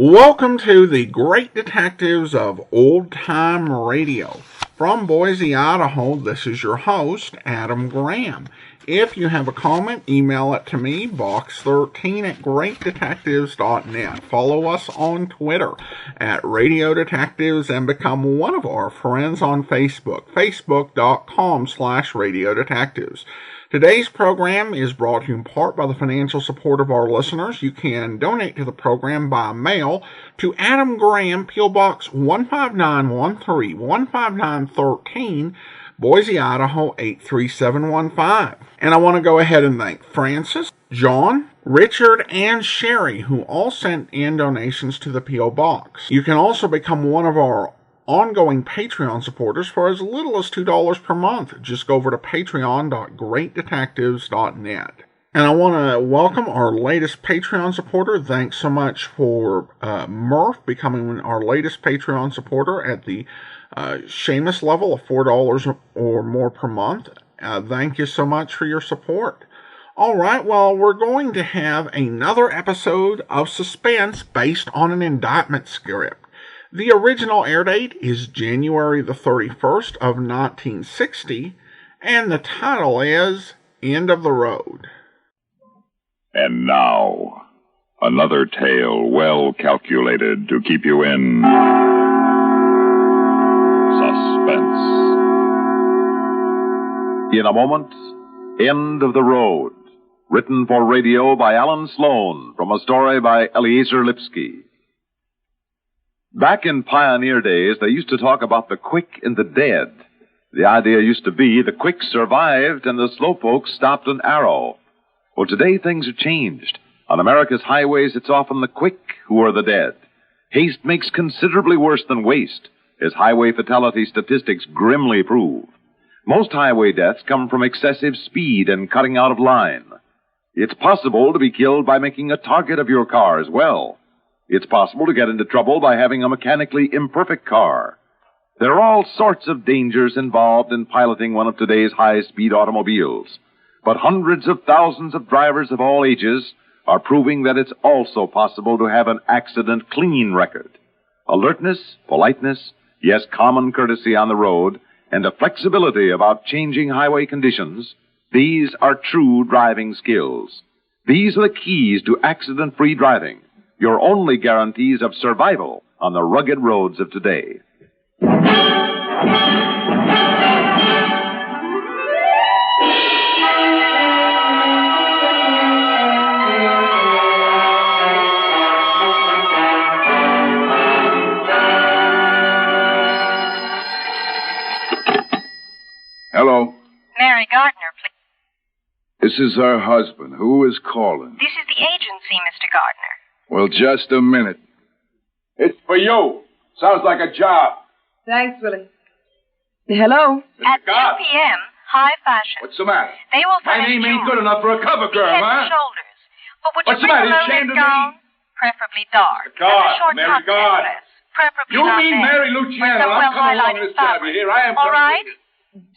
Welcome to the Great Detectives of Old Time Radio. From Boise, Idaho, this is your host, Adam Graham. If you have a comment, email it to me, box13@greatdetectives.net. Follow us on Twitter at Radio Detectives and become one of our friends on Facebook, facebook.com/Radio Detectives. Today's program is brought to you in part by the financial support of our listeners. You can donate to the program by mail to Adam Graham, P.O. Box 15913, 15913, Boise, Idaho 83715. And I want to go ahead and thank Francis, John, Richard, and Sherry, who all sent in donations to the P.O. Box. You can also become one of our ongoing Patreon supporters for as little as $2 per month. Just go over to patreon.greatdetectives.net. And I want to welcome our latest Patreon supporter. Thanks so much for Murph becoming our latest Patreon supporter at the Seamus level of $4 or more per month. Thank you so much for your support. All right, well, we're going to have another episode of Suspense based on an indictment script. The original air date is January the 31st of 1960, and the title is End of the Road. And now, another tale well calculated to keep you in suspense. In a moment, End of the Road, written for radio by Alan Sloan, from a story by Eliezer Lipsky. Back in pioneer days, they used to talk about the quick and the dead. The idea used to be the quick survived and the slowpokes stopped an arrow. Well, today things have changed. On America's highways, it's often the quick who are the dead. Haste makes considerably worse than waste, as highway fatality statistics grimly prove. Most highway deaths come from excessive speed and cutting out of line. It's possible to be killed by making a target of your car as well. It's possible to get into trouble by having a mechanically imperfect car. There are all sorts of dangers involved in piloting one of today's high-speed automobiles. But hundreds of thousands of drivers of all ages are proving that it's also possible to have an accident-clean record. Alertness, politeness, yes, common courtesy on the road, and a flexibility about changing highway conditions, these are true driving skills. These are the keys to accident-free driving. Your only guarantees of survival on the rugged roads of today. Hello. Mary Gardner, please. This is her husband. Who is calling? This is the agency, Mr. Gardner. Well, just a minute. It's for you. Sounds like a job. Thanks, Willie. Hello? At 2 p.m., high fashion. What's the matter? They will My furnish name ain't jewelry, good enough for a cover girl, head huh? and shoulders. But would What's you the bring matter? a You ashamed low-neck of me? gown? Preferably dark. God, and a short Mary top God. dress. Preferably You not mean red. Mary Luciano? With some I'm coming along well-highlighted this job. fabric. You hear? I am All coming. right?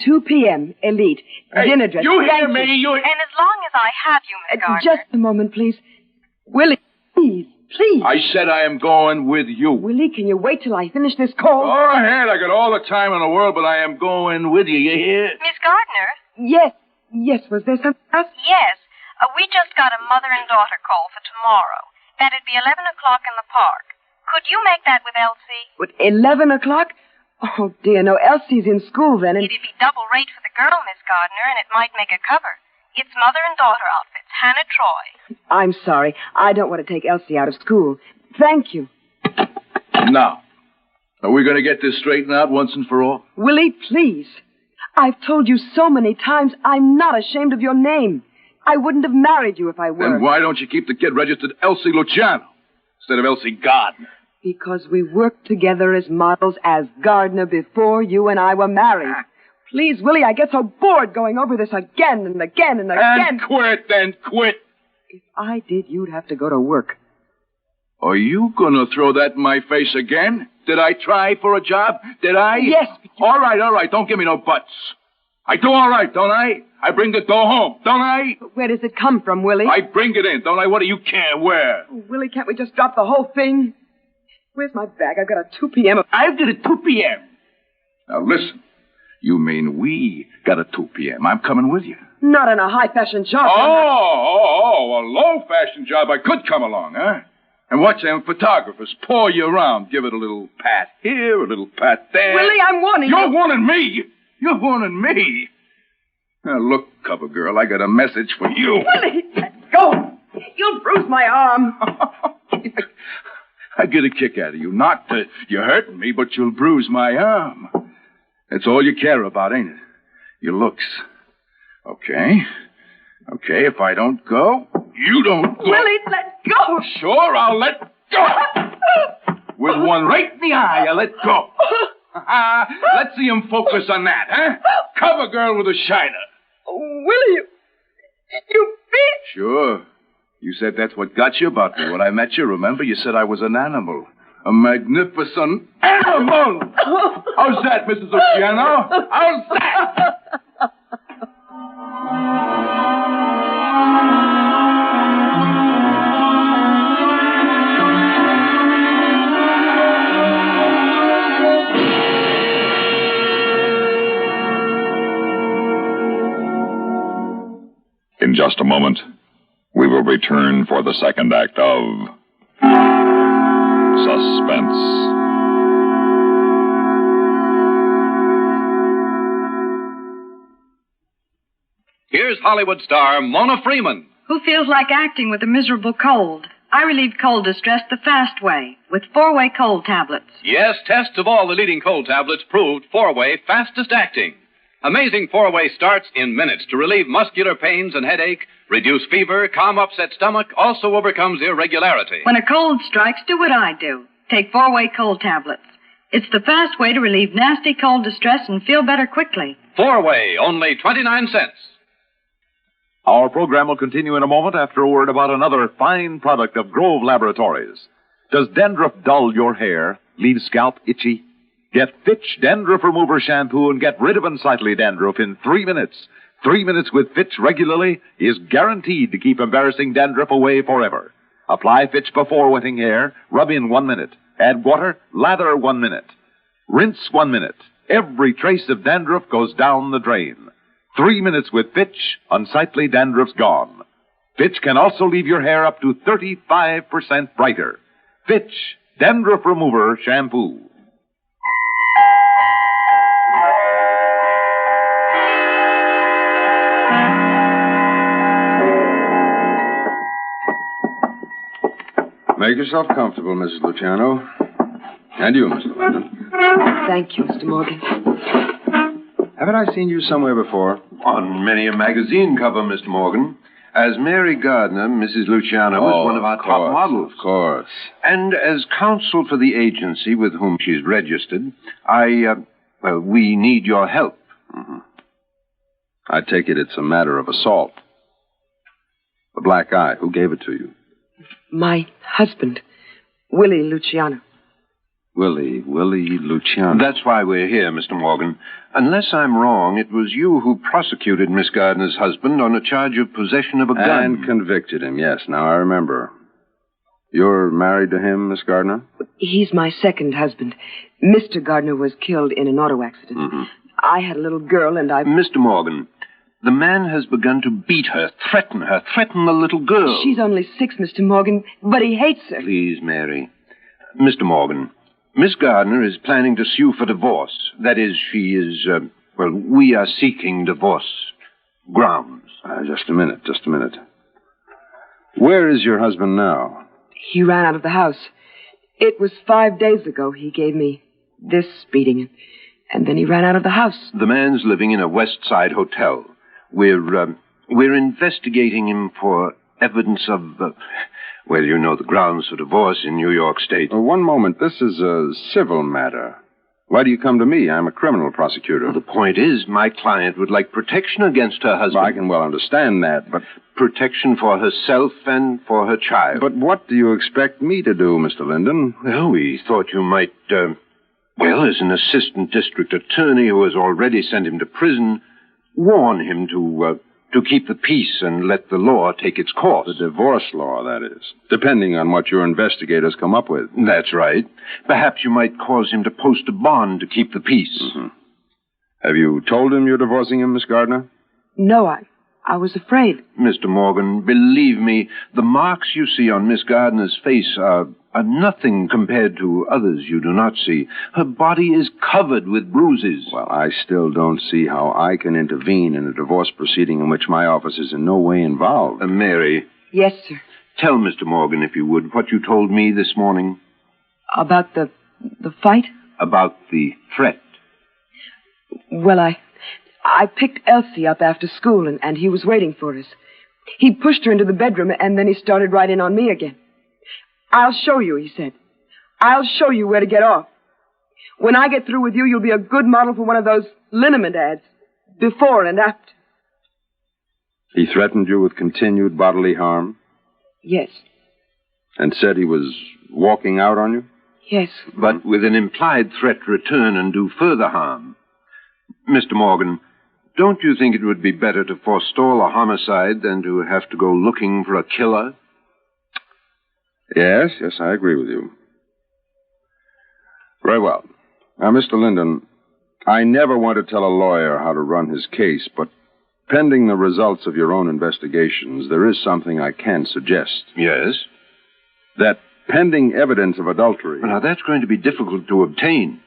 2 p.m., Elite. Hey, Dinner dress. you hear Thank me? You... And as long as I have you, Miss Gardner. Just a moment, please. Willie, please. I said I am going with you. Willie, can you wait till I finish this call? Go ahead. I got all the time in the world, but I am going with you. You hear? Miss Gardner? Yes, was there something else? Yes. We just got a mother and daughter call for tomorrow. That'd be 11 o'clock in the park. Could you make that with Elsie? What, 11 o'clock? Oh, dear, no, Elsie's in school then, and... It'd be double rate for the girl, Miss Gardner, and it might make a cover. It's mother and daughter outfits. Hannah Troy. I'm sorry. I don't want to take Elsie out of school. Thank you. Now, are we going to get this straightened out once and for all? Willie, please. I've told you so many times I'm not ashamed of your name. I wouldn't have married you if I were. Then why don't you keep the kid registered Elsie Luciano instead of Elsie Gardner? Because we worked together as models as Gardner before you and I were married. Please, Willie, I get so bored going over this again and again and again. And quit, then quit. If I did, you'd have to go to work. Are you going to throw that in my face again? Did I try for a job? Did I? Yes, but you... All right. Don't give me no buts. I do all right, don't I? I bring the dough home, don't I? Where does it come from, Willie? I bring it in, don't I? What do you care where? Oh, Willie, can't we just drop the whole thing? Where's my bag? I've got a 2 p.m. I've got a 2 p.m. Now, listen. You mean we got a 2 p.m. I'm coming with you. Not in a high-fashion job. A low-fashion job. I could come along, huh? And watch them photographers pour you around. Give it a little pat here, a little pat there. Willie, I'm warning you. You're warning me? You're warning me? Now, look, cover girl, I got a message for you. Willie, let go. You'll bruise my arm. I get a kick out of you. Not that you're hurting me, but you'll bruise my arm. That's all you care about, ain't it? Your looks. Okay, if I don't go, you don't go. Willie, let go. Sure, I'll let go. With one right in the eye, I'll let go. Let's see him focus on that, huh? Cover girl with a shiner. Willie, you beat... Sure. You said that's what got you about me when I met you. Remember, you said I was an animal. A magnificent animal. How's that, Mrs. Luciano? How's that? In just a moment, we will return for the second act of Suspense. Here's Hollywood star Mona Freeman. Who feels like acting with a miserable cold? I relieve cold distress the fast way, with 4-way cold tablets. Yes, tests of all the leading cold tablets proved 4-way fastest acting. Amazing 4-way starts in minutes to relieve muscular pains and headache, reduce fever, calm upset stomach, also overcomes irregularity. When a cold strikes, do what I do. Take 4-way cold tablets. It's the fast way to relieve nasty cold distress and feel better quickly. 4-way, only 29 cents. Our program will continue in a moment after a word about another fine product of Grove Laboratories. Does dandruff dull your hair, leave scalp itchy? Get Fitch Dandruff Remover Shampoo and get rid of unsightly dandruff in 3 minutes. 3 minutes with Fitch regularly is guaranteed to keep embarrassing dandruff away forever. Apply Fitch before wetting hair, rub in 1 minute. Add water, lather 1 minute. Rinse 1 minute. Every trace of dandruff goes down the drain. 3 minutes with Fitch, unsightly dandruff's gone. Fitch can also leave your hair up to 35% brighter. Fitch Dandruff Remover Shampoo. Make yourself comfortable, Mrs. Luciano. And you, Mr. London. Thank you, Mr. Morgan. Haven't I seen you somewhere before? On many a magazine cover, Mr. Morgan. As Mary Gardner, Mrs. Luciano was one of our top models. Of course. And as counsel for the agency with whom she's registered, we need your help. Mm-hmm. I take it it's a matter of assault. The black eye, who gave it to you? My husband, Willie Luciano. Willie Luciano. That's why we're here, Mr. Morgan. Unless I'm wrong, it was you who prosecuted Miss Gardner's husband on a charge of possession of a gun. And convicted him, yes. Now I remember. You're married to him, Miss Gardner? He's my second husband. Mr. Gardner was killed in an auto accident. Mm-hmm. I had a little girl and I... Mr. Morgan, the man has begun to beat her, threaten the little girl. She's only 6, Mr. Morgan, but he hates her. Please, Mary. Mr. Morgan, Miss Gardner is planning to sue for divorce. That is, she is, we are seeking divorce grounds. Just a minute. Where is your husband now? He ran out of the house. It was 5 days ago he gave me this beating, and then he ran out of the house. The man's living in a West Side hotel. We're investigating him for evidence of, the grounds for divorce in New York State. One moment. This is a civil matter. Why do you come to me? I'm a criminal prosecutor. Well, the point is, my client would like protection against her husband. Well, I can well understand that, but... Protection for herself and for her child. But what do you expect me to do, Mr. Linden? Well, we thought you might, as an assistant district attorney who has already sent him to prison, warn him to To keep the peace and let the law take its course. The divorce law, that is. Depending on what your investigators come up with. That's right. Perhaps you might cause him to post a bond to keep the peace. Mm-hmm. Have you told him you're divorcing him, Miss Gardner? No, I was afraid. Mr. Morgan, believe me, the marks you see on Miss Gardner's face are nothing compared to others you do not see. Her body is covered with bruises. Well, I still don't see how I can intervene in a divorce proceeding in which my office is in no way involved. Mary. Yes, sir. Tell Mr. Morgan, if you would, what you told me this morning. About the fight? About the threat. Well, I picked Elsie up after school, and he was waiting for us. He pushed her into the bedroom, and then he started right in on me again. I'll show you, he said. I'll show you where to get off. When I get through with you, you'll be a good model for one of those liniment ads, before and after. He threatened you with continued bodily harm? Yes. And said he was walking out on you? Yes. But with an implied threat to return and do further harm. Mr. Morgan, don't you think it would be better to forestall a homicide than to have to go looking for a killer? Yes, I agree with you. Very well. Now, Mr. Linden, I never want to tell a lawyer how to run his case, but pending the results of your own investigations, there is something I can suggest. Yes? That pending evidence of adultery... Now, that's going to be difficult to obtain.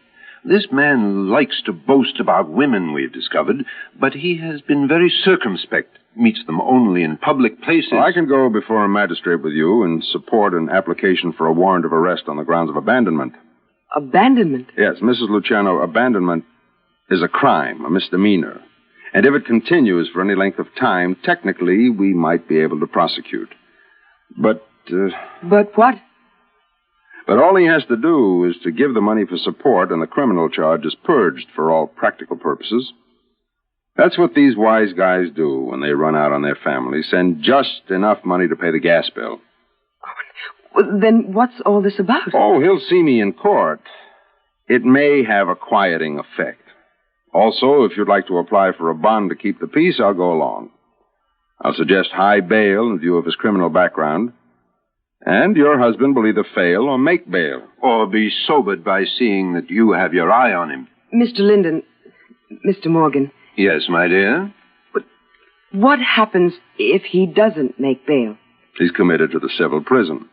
This man likes to boast about women, we've discovered, but he has been very circumspect. Meets them only in public places. Well, I can go before a magistrate with you and support an application for a warrant of arrest on the grounds of abandonment. Abandonment? Yes, Mrs. Luciano, abandonment is a crime, a misdemeanor. And if it continues for any length of time, technically, we might be able to prosecute. But... But what? But all he has to do is to give the money for support, and the criminal charge is purged for all practical purposes. That's what these wise guys do when they run out on their family. Send just enough money to pay the gas bill. Well, then what's all this about? Oh, he'll see me in court. It may have a quieting effect. Also, if you'd like to apply for a bond to keep the peace, I'll go along. I'll suggest high bail in view of his criminal background. And your husband will either fail or make bail. Or be sobered by seeing that you have your eye on him. Mr. Linden, Mr. Morgan. Yes, my dear? But what happens if he doesn't make bail? He's committed to the civil prison.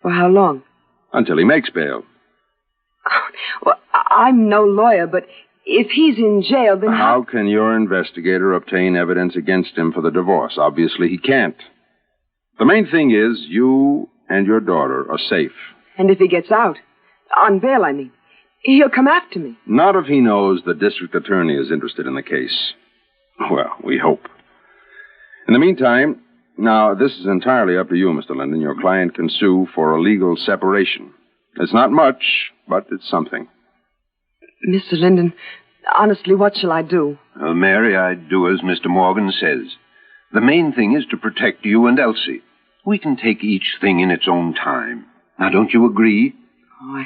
For how long? Until he makes bail. Well, I'm no lawyer, but if he's in jail, then how can your investigator obtain evidence against him for the divorce? Obviously, he can't. The main thing is you and your daughter are safe. And if he gets out, on bail, I mean, he'll come after me. Not if he knows the district attorney is interested in the case. Well, we hope. In the meantime, now, this is entirely up to you, Mr. Linden. Your client can sue for a legal separation. It's not much, but it's something. Mr. Linden, honestly, what shall I do? Mary, I'd do as Mr. Morgan says. The main thing is to protect you and Elsie. We can take each thing in its own time. Now, don't you agree? Oh,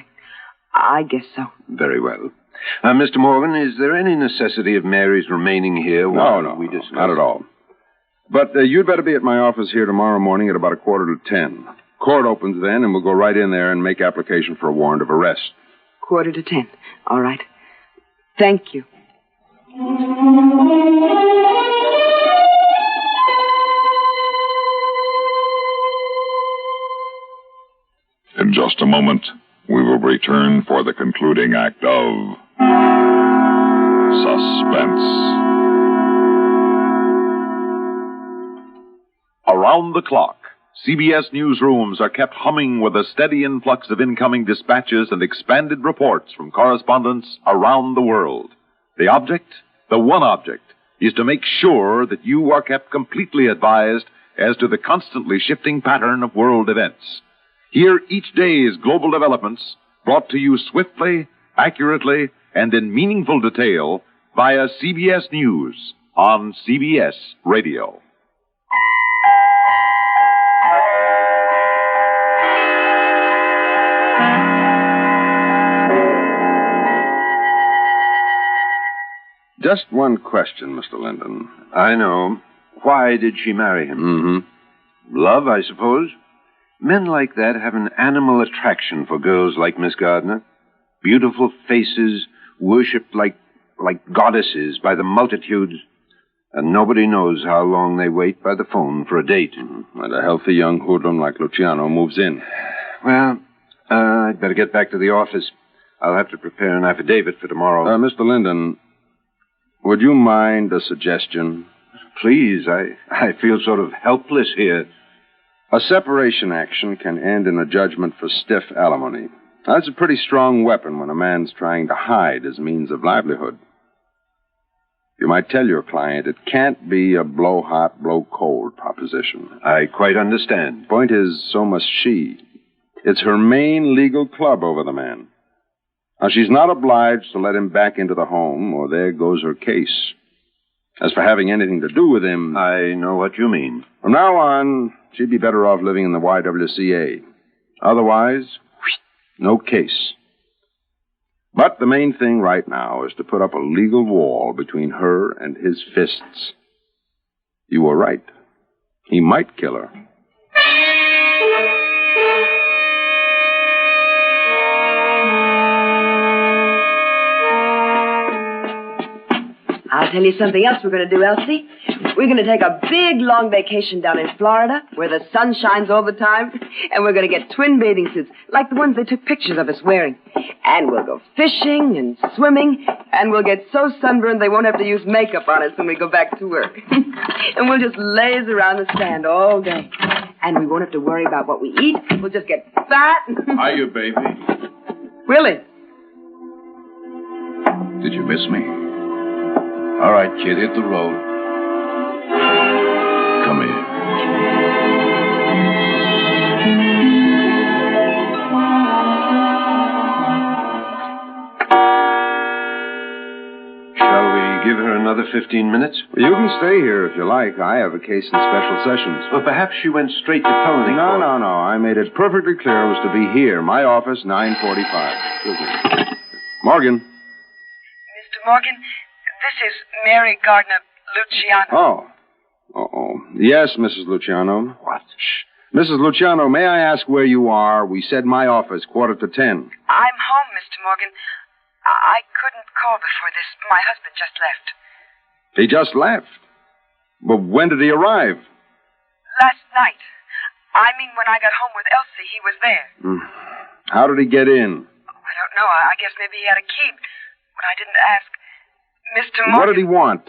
I guess so. Very well. Mr. Morgan, is there any necessity of Mary's remaining here while we discuss? Not at all. But you'd better be at my office here tomorrow morning at about 9:45. Court opens then, and we'll go right in there and make application for a warrant of arrest. 9:45. All right. Thank you. In just a moment, we will return for the concluding act of Suspense. Around the clock, CBS newsrooms are kept humming with a steady influx of incoming dispatches and expanded reports from correspondents around the world. The object, the one object, is to make sure that you are kept completely advised as to the constantly shifting pattern of world events. Hear each day's global developments brought to you swiftly, accurately, and in meaningful detail via CBS News on CBS Radio. Just one question, Mr. Linden. I know. Why did she marry him? Mm-hmm. Love, I suppose. Men like that have an animal attraction for girls like Miss Gardner. Beautiful faces, worshipped like goddesses by the multitudes. And nobody knows how long they wait by the phone for a date. And a healthy young hoodlum like Luciano moves in. Well, I'd better get back to the office. I'll have to prepare an affidavit for tomorrow. Mr. Linden, would you mind a suggestion? Please, I feel sort of helpless here. A separation action can end in a judgment for stiff alimony. That's a pretty strong weapon when a man's trying to hide his means of livelihood. You might tell your client it can't be a blow-hot, blow-cold proposition. I quite understand. Point is, so must she. It's her main legal club over the man. Now, she's not obliged to let him back into the home, or there goes her case. As for having anything to do with him... I know what you mean. From now on, she'd be better off living in the YWCA. Otherwise, no case. But the main thing right now is to put up a legal wall between her and his fists. You were right. He might kill her. I'll tell you something else we're going to do, Elsie. We're going to take a big, long vacation down in Florida, where the sun shines all the time, and we're going to get twin bathing suits, like the ones they took pictures of us wearing. And we'll go fishing and swimming, and we'll get so sunburned they won't have to use makeup on us when we go back to work. And we'll just laze around the sand all day. And we won't have to worry about what we eat. We'll just get fat. Hiya, baby. Willie. Did you miss me? All right, kid, hit the road. Come here. Shall we give her another 15 minutes? You can stay here if you like. I have a case in special sessions. Well, perhaps she went straight to felony court. No. I made it perfectly clear it was to be here. My office, 9:45. Excuse me. Morgan. Mr. Morgan, this is Mary Gardner Luciano. Oh. Yes, Mrs. Luciano. What? Shh. Mrs. Luciano, may I ask where you are? We said my office, 9:45. I'm home, Mr. Morgan. I couldn't call before this. My husband just left. He just left? But when did he arrive? Last night. I mean, when I got home with Elsie, he was there. How did he get in? I don't know. I guess maybe he had a key, but I didn't ask. Mr. Morgan... What did he want?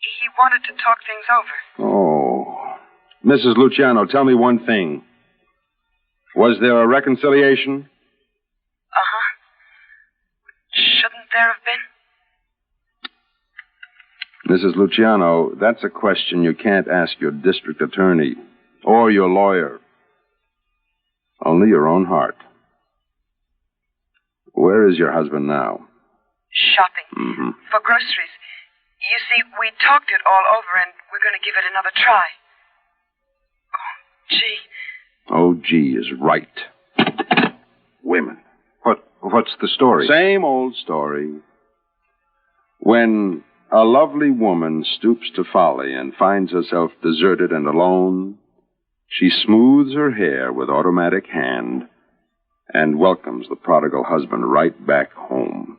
He wanted to talk things over. Oh. Mrs. Luciano, tell me one thing. Was there a reconciliation? Uh-huh. Shouldn't there have been? Mrs. Luciano, that's a question you can't ask your district attorney or your lawyer. Only your own heart. Where is your husband now? Shopping. For groceries. You see, we talked it all over, and we're going to give it another try. Oh, gee is right. Women. What's the story? Same old story. When a lovely woman stoops to folly and finds herself deserted and alone, she smooths her hair with automatic hand and welcomes the prodigal husband right back home.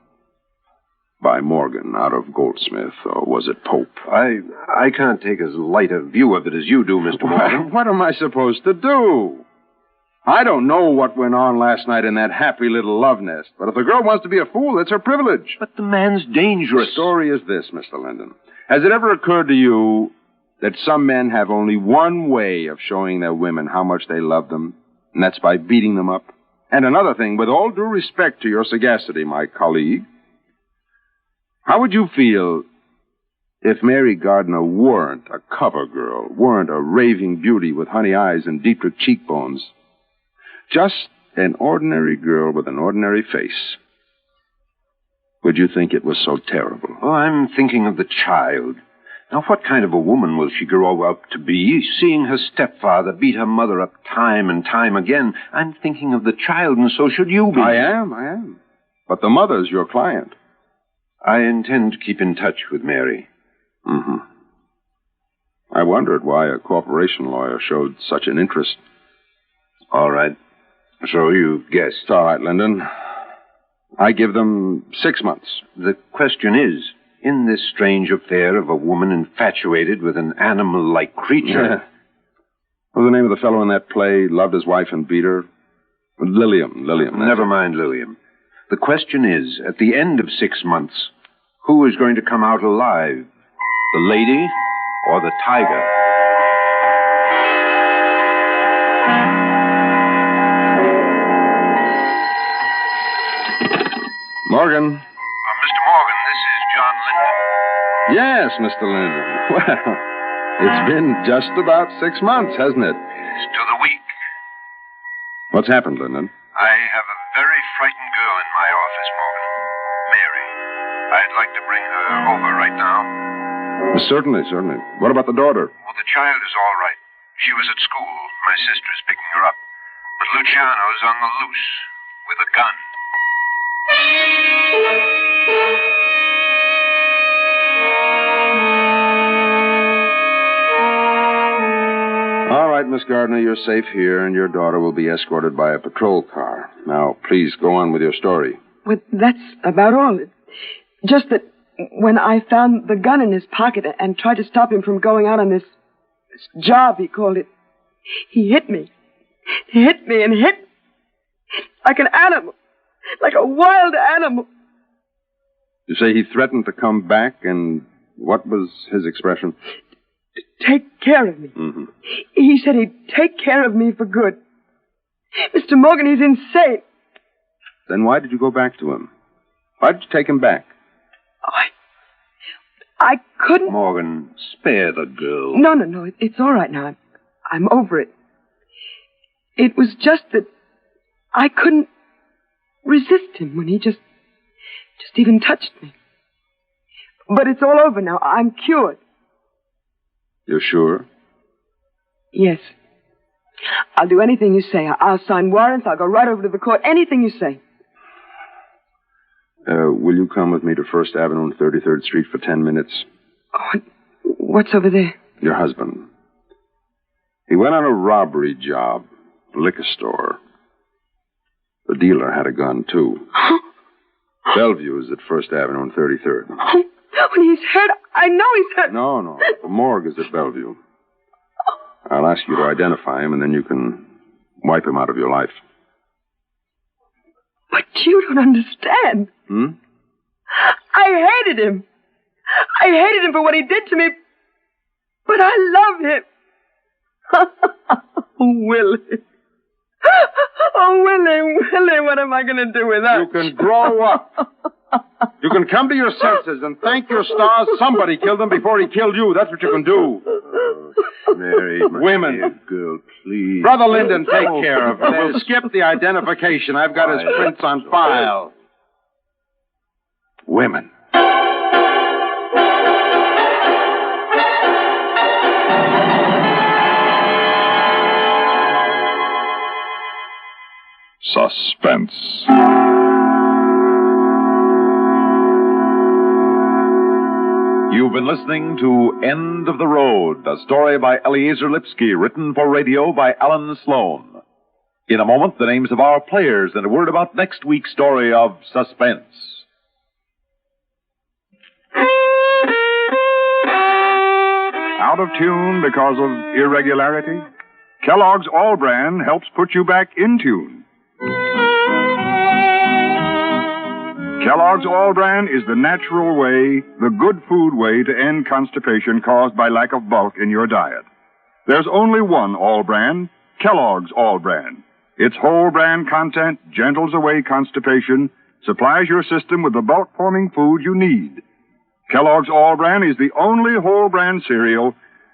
By Morgan, out of Goldsmith, or was it Pope? I can't take as light a view of it as you do, Mr. Morgan. What am I supposed to do? I don't know what went on last night in that happy little love nest, but if the girl wants to be a fool, it's her privilege. But the man's dangerous. The story is this, Mr. Linden. Has it ever occurred to you that some men have only one way of showing their women how much they love them, and that's by beating them up? And another thing, with all due respect to your sagacity, my colleague, how would you feel if Mary Gardner weren't a cover girl, weren't a raving beauty with honey eyes and Dietrich cheekbones? Just an ordinary girl with an ordinary face. Would you think it was so terrible? Oh, I'm thinking of the child. Now, what kind of a woman will she grow up to be, seeing her stepfather beat her mother up time and time again? I'm thinking of the child, and so should you be. I am. But the mother's your client. I intend to keep in touch with Mary. I wondered why a corporation lawyer showed such an interest. All right. So you guessed. It's all right, Lyndon. I give them 6 months. The question is, in this strange affair of a woman infatuated with an animal-like creature... What was the name of the fellow in that play, loved his wife and beat her? Lilium. Never mind Lilium. The question is, at the end of 6 months, who is going to come out alive? The lady or the tiger? Morgan. Mr. Morgan, this is John Linden. Yes, Mr. Linden. Well, it's been just about 6 months, hasn't it? Yes, to the week. What's happened, Linden? I have a very frightened girl in my office, Morgan. Mary. I'd like to bring her over right now. Certainly. What about the daughter? Well, the child is all right. She was at school. My sister is picking her up. But Luciano's on the loose with a gun. All right, Miss Gardner, you're safe here, and your daughter will be escorted by a patrol car. Now, please go on with your story. Well, that's about all. Just that when I found the gun in his pocket and tried to stop him from going out on this job, he called it, he hit me. He hit me and hit like an animal, like a wild animal. You say he threatened to come back, and what was his expression? Take care of me. Mm-hmm. He said he'd take care of me for good. Mr. Morgan, he's insane. Then why did you go back to him? Why did you take him back? Oh, I couldn't... Morgan, spare the girl. No. It's all right now. I'm over it. It was just that I couldn't resist him when he just even touched me. But it's all over now. I'm cured. You're sure? Yes. I'll do anything you say. I'll sign warrants. I'll go right over to the court. Anything you say. Will you come with me to 1st Avenue and 33rd Street for 10 minutes? Oh, what's over there? Your husband. He went on a robbery job, a liquor store. The dealer had a gun, too. Bellevue is at 1st Avenue and 33rd. When he's hurt, I know he's hurt. No. The morgue is at Bellevue. I'll ask you to identify him, and then you can wipe him out of your life. But you don't understand. I hated him. I hated him for what he did to me. But I love him. Willie. Oh, Willie, what am I going to do without you? You can grow up. You can come to your senses and thank your stars somebody killed him before he killed you. That's what you can do. Mary, women. Dear girl, please. Brother Linden, take care of her. We'll skip the identification. I've got his prints on file. Women. Suspense. You've been listening to End of the Road, a story by Eliezer Lipsky, written for radio by Alan Sloan. In a moment, the names of our players and a word about next week's story of Suspense. Out of tune because of irregularity? Kellogg's All Bran helps put you back in tune. Kellogg's All Bran is the natural way, the good food way to end constipation caused by lack of bulk in your diet. There's only one All Bran, Kellogg's All Bran. Its whole bran content gentles away constipation, supplies your system with the bulk-forming food you need. Kellogg's All Bran is the only whole bran cereal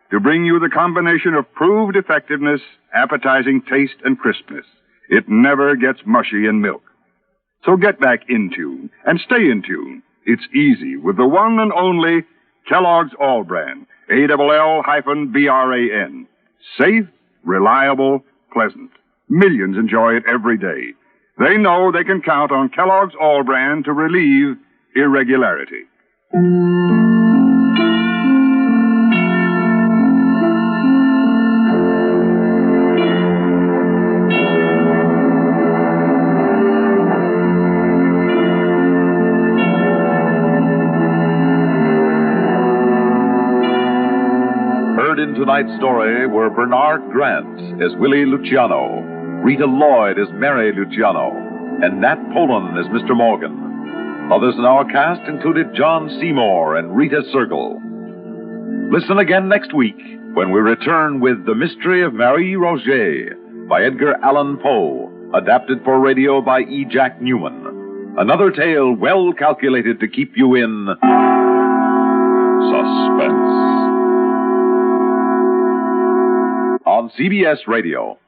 to bring you the combination of proved effectiveness, appetizing taste, and crispness. It never gets mushy in milk. So get back in tune and stay in tune. It's easy with the one and only Kellogg's All Bran, ALL-BRAN. Safe, reliable, pleasant. Millions enjoy it every day. They know they can count on Kellogg's All Bran to relieve irregularity. in tonight's story were Bernard Grant as Willie Luciano, Rita Lloyd as Mary Luciano, and Nat Poland as Mr. Morgan. Others in our cast included John Seymour and Rita Sergel. Listen again next week when we return with The Mystery of Marie Roget by Edgar Allan Poe, adapted for radio by E. Jack Newman. Another tale well calculated to keep you in suspense. On CBS Radio.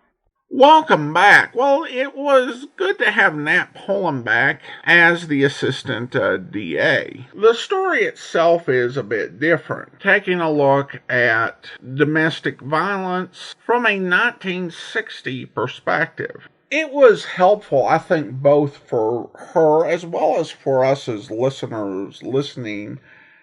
Welcome back. Well, it was good to have Nat Poland back as the assistant DA. The story itself is a bit different, taking a look at domestic violence from a 1960 perspective. It was helpful, I think, both for her as well as for us as listeners listening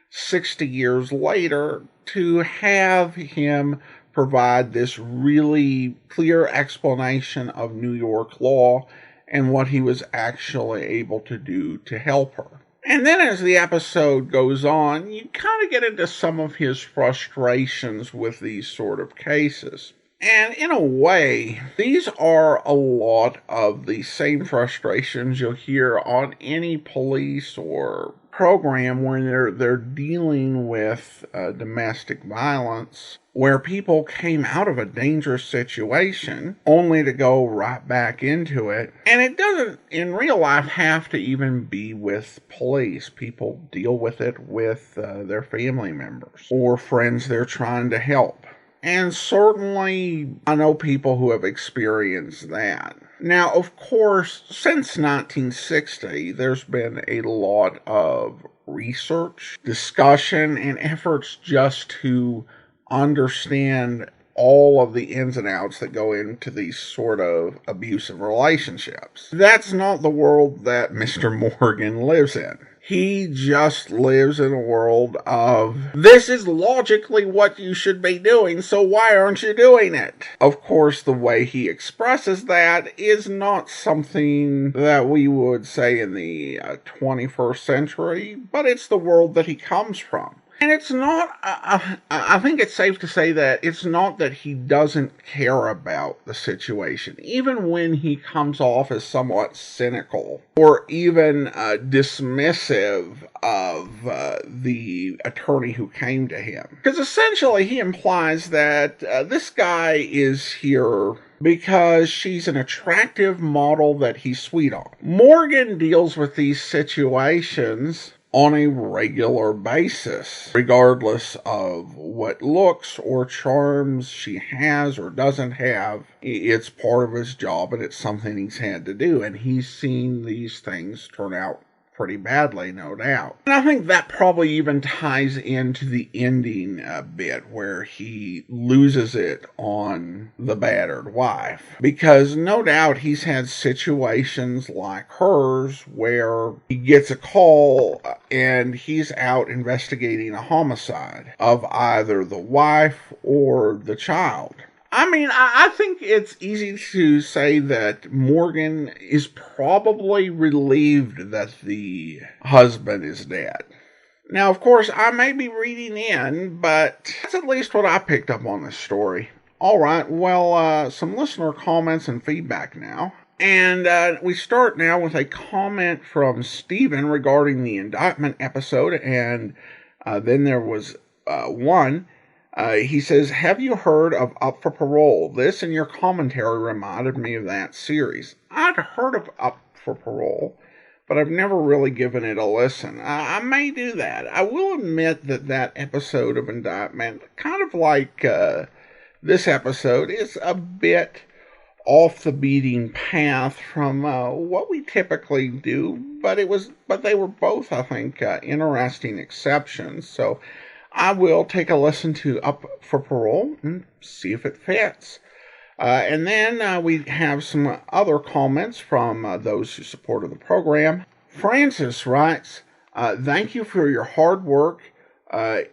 60 years later to have him provide this really clear explanation of New York law and what he was actually able to do to help her. And then as the episode goes on, you kind of get into some of his frustrations with these sort of cases. And in a way, these are a lot of the same frustrations you'll hear on any police or program where they're dealing with domestic violence, where people came out of a dangerous situation only to go right back into it. And it doesn't, in real life, have to even be with police. People deal with it with their family members or friends they're trying to help. And certainly, I know people who have experienced that. Now, of course, since 1960, there's been a lot of research, discussion, and efforts just to understand all of the ins and outs that go into these sort of abusive relationships. That's not the world that Mr. Morgan lives in. He just lives in a world of, this is logically what you should be doing, so why aren't you doing it? Of course, the way he expresses that is not something that we would say in the 21st century, but it's the world that he comes from. And it's not, I think it's safe to say that it's not that he doesn't care about the situation, even when he comes off as somewhat cynical or even dismissive of the attorney who came to him. Because essentially he implies that this guy is here because she's an attractive model that he's sweet on. Morgan deals with these situations on a regular basis, regardless of what looks or charms she has or doesn't have. It's part of his job and it's something he's had to do, and he's seen these things turn out pretty badly, no doubt. And I think that probably even ties into the ending a bit, where he loses it on the battered wife. Because no doubt he's had situations like hers where he gets a call and he's out investigating a homicide of either the wife or the child. I mean, I think it's easy to say that Morgan is probably relieved that the husband is dead. Now, of course, I may be reading in, but that's at least what I picked up on this story. All right, well, some listener comments and feedback now. And we start now with a comment from Stephen regarding the indictment episode, and then there was one. He says, have you heard of Up for Parole? This and your commentary reminded me of that series. I'd heard of Up for Parole, but I've never really given it a listen. I may do that. I will admit that episode of Indictment, kind of like this episode, is a bit off the beaten path from what we typically do, but they were both, I think, interesting exceptions. So I will take a listen to Up for Parole and see if it fits. And then we have some other comments from those who supported the program. Francis writes, thank you for your hard work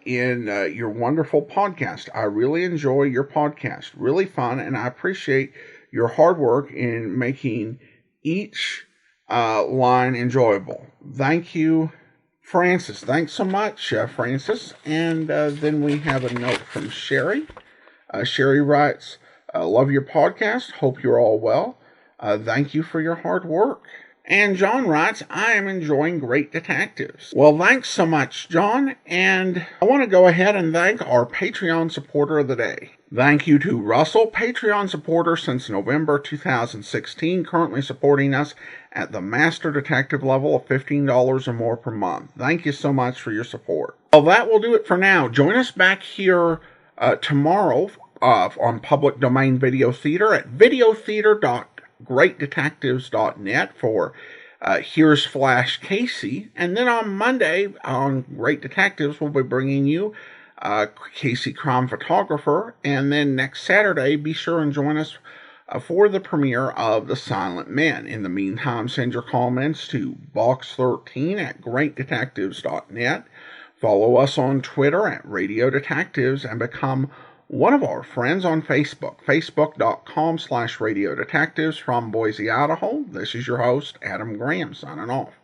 in your wonderful podcast. I really enjoy your podcast. Really fun, and I appreciate your hard work in making each line enjoyable. Thank you, Francis. Thanks so much, Francis. And then we have a note from Sherry. Sherry writes, love your podcast. Hope you're all well. Thank you for your hard work. And John writes, I am enjoying Great Detectives. Well, thanks so much, John. And I want to go ahead and thank our Patreon supporter of the day. Thank you to Russell, Patreon supporter since November 2016, currently supporting us at the Master Detective level of $15 or more per month. Thank you so much for your support. Well, that will do it for now. Join us back here tomorrow on Public Domain Video Theater at videotheater.greatdetectives.net for Here's Flash Casey. And then on Monday on Great Detectives, we'll be bringing you Casey Crime Photographer. And then next Saturday, be sure and join us for the premiere of The Silent Men. In the meantime, send your comments to box13 at greatdetectives.net. Follow us on Twitter at Radio Detectives and become one of our friends on Facebook, facebook.com/Radio Detectives. From Boise, Idaho, this is your host, Adam Graham, signing off.